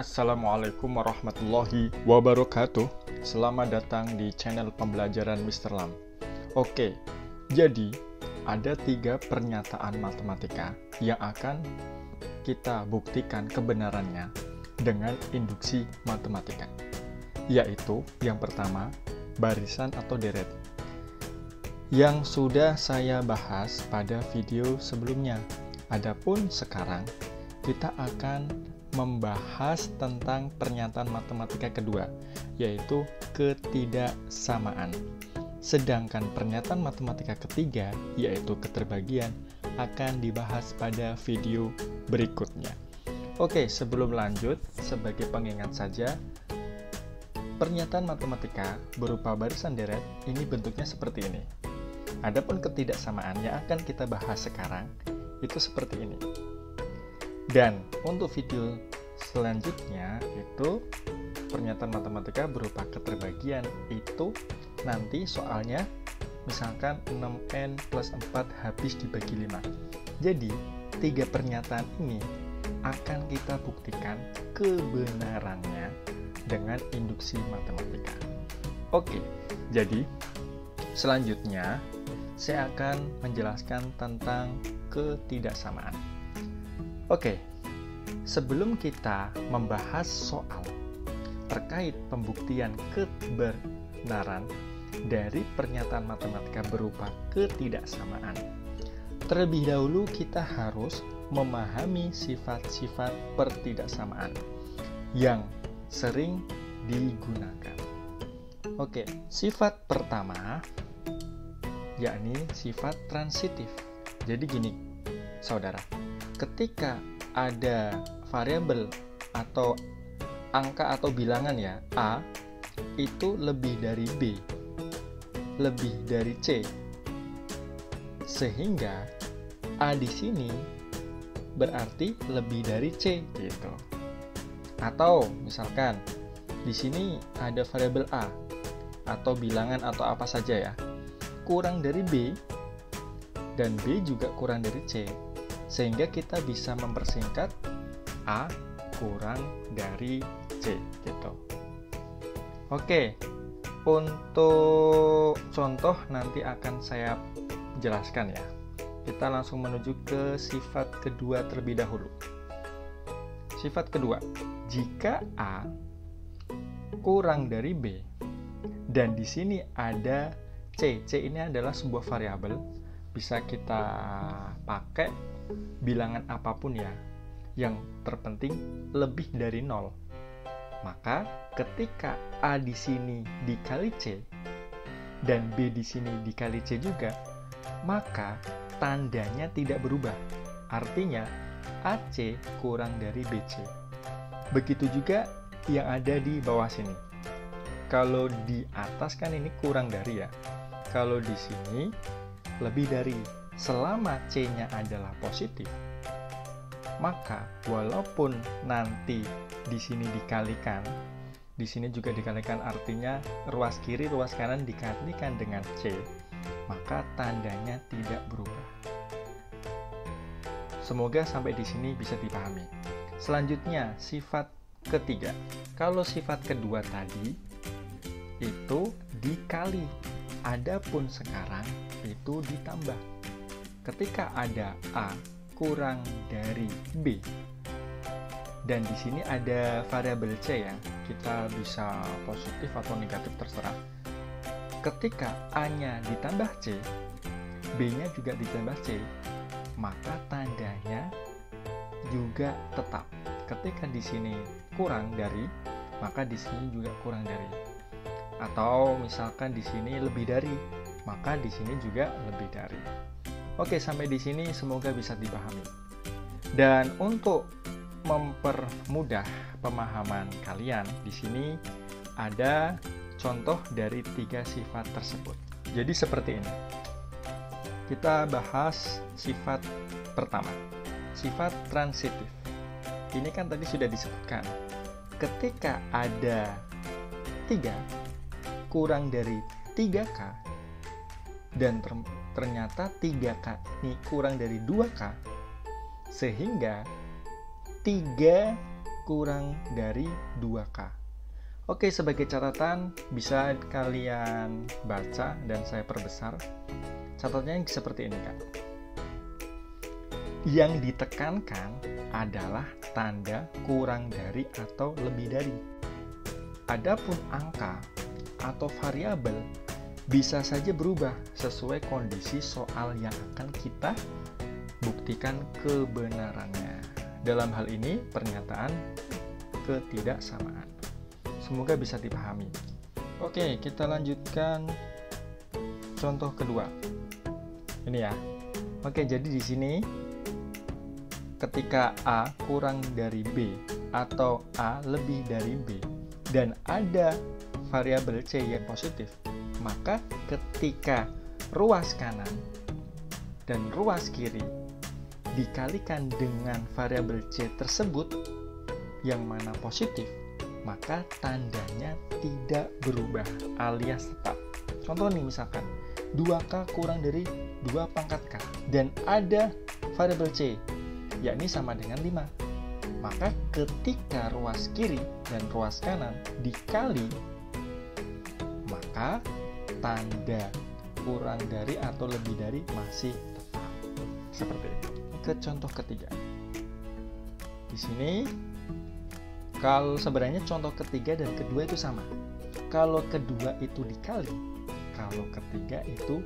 Assalamualaikum warahmatullahi wabarakatuh. Selamat datang di channel pembelajaran Mr. Lam. Oke, jadi ada 3 pernyataan matematika yang akan kita buktikan kebenarannya dengan induksi matematika. Yaitu yang pertama, barisan atau deret. Yang sudah saya bahas pada video sebelumnya. Adapun sekarang kita akan membahas tentang pernyataan matematika kedua, yaitu ketidaksamaan. Sedangkan pernyataan matematika ketiga, yaitu keterbagian, akan dibahas pada video berikutnya. Oke, sebelum lanjut, sebagai pengingat saja, pernyataan matematika berupa barisan deret ini bentuknya seperti ini. Adapun ketidaksamaan yang akan kita bahas sekarang, itu seperti ini. Dan untuk video selanjutnya itu pernyataan matematika berupa keterbagian, itu nanti soalnya misalkan 6n plus 4 habis dibagi 5. Jadi 3 pernyataan ini akan kita buktikan kebenarannya dengan induksi matematika. Oke, jadi selanjutnya saya akan menjelaskan tentang ketidaksamaan. Oke, sebelum kita membahas soal terkait pembuktian kebenaran dari pernyataan matematika berupa ketidaksamaan, terlebih dahulu kita harus memahami sifat-sifat pertidaksamaan yang sering digunakan. Oke, sifat pertama yakni sifat transitif. Jadi gini, saudara, ketika ada variabel atau angka atau bilangan ya, A itu lebih dari B, lebih dari C, sehingga A di sini berarti lebih dari C gitu. Atau misalkan di sini ada variabel A atau bilangan atau apa saja ya, kurang dari B dan B juga kurang dari C, sehingga kita bisa mempersingkat A kurang dari C gitu. Oke, untuk contoh nanti akan saya jelaskan ya. Kita langsung menuju ke sifat kedua terlebih dahulu. Sifat kedua, jika A kurang dari B dan di sini ada C. C ini adalah sebuah variabel, bisa kita pakai bilangan apapun ya, yang terpenting lebih dari 0. Maka ketika A di sini dikali C dan B di sini dikali C juga, maka tandanya tidak berubah. Artinya AC kurang dari BC. Begitu juga yang ada di bawah sini. Kalau di atas kan ini kurang dari ya. Kalau di sini lebih dari, selama C-nya adalah positif, maka walaupun nanti di sini dikalikan, di sini juga dikalikan, artinya ruas kiri, ruas kanan dikalikan dengan C, maka tandanya tidak berubah. Semoga sampai di sini bisa dipahami. Selanjutnya, sifat ketiga. Kalau sifat kedua tadi itu dikali, adapun sekarang itu ditambah. Ketika ada A kurang dari B dan di sini ada variabel C ya, kita bisa positif atau negatif terserah. Ketika A-nya ditambah C, B-nya juga ditambah C, maka tandanya juga tetap. Ketika di sini kurang dari, maka di sini juga kurang dari. Atau misalkan di sini lebih dari, maka di sini juga lebih dari. Oke, sampai di sini semoga bisa dipahami. Dan untuk mempermudah pemahaman kalian, di sini ada contoh dari 3 sifat tersebut. Jadi seperti ini. Kita bahas sifat pertama, sifat transitif. Ini kan tadi sudah disebutkan. Ketika ada 3 kurang dari 3K dan ternyata 3K ini kurang dari 2K, sehingga 3 kurang dari 2K. Oke, sebagai catatan bisa kalian baca dan saya perbesar. Catatannya seperti ini, Kak. Yang ditekankan adalah tanda kurang dari atau lebih dari. Adapun angka atau variabel bisa saja berubah sesuai kondisi soal yang akan kita buktikan kebenarannya. Dalam hal ini, pernyataan ketidaksamaan. Semoga bisa dipahami. Oke, kita lanjutkan contoh kedua. Ini ya. Oke, jadi di sini ketika A kurang dari B atau A lebih dari B dan ada variabel C yang positif, maka ketika ruas kanan dan ruas kiri dikalikan dengan variabel C tersebut yang mana positif, maka tandanya tidak berubah alias tetap. Contoh nih, misalkan 2K kurang dari 2 pangkat K dan ada variabel C yakni sama dengan 5, maka ketika ruas kiri dan ruas kanan dikali, maka tanda kurang dari atau lebih dari masih tetap. Seperti itu. Ke contoh ketiga. Di sini kalau sebenarnya contoh ketiga dan kedua itu sama. Kalau kedua itu dikali, kalau ketiga itu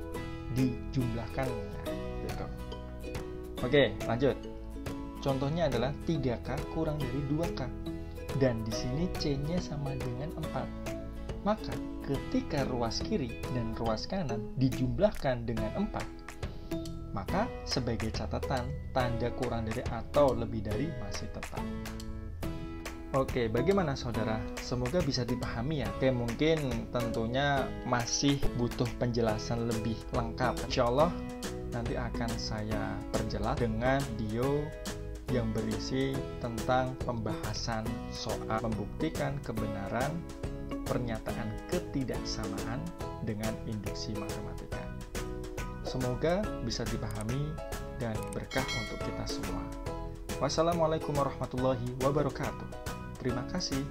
dijumlahkan. Gitu. Oke, lanjut. Contohnya adalah 3K kurang dari 2K. Dan di sini C-nya sama dengan 4. Maka ketika ruas kiri dan ruas kanan dijumlahkan dengan 4, maka sebagai catatan tanda kurang dari atau lebih dari masih tetap. Oke, bagaimana saudara? Semoga bisa dipahami ya. Oke, mungkin tentunya masih butuh penjelasan lebih lengkap. Insya Allah nanti akan saya perjelas dengan video yang berisi tentang pembahasan soal membuktikan kebenaran pernyataan ketidaksamaan dengan induksi matematika. Semoga bisa dipahami dan berkah untuk kita semua. Wassalamualaikum warahmatullahi wabarakatuh. Terima kasih.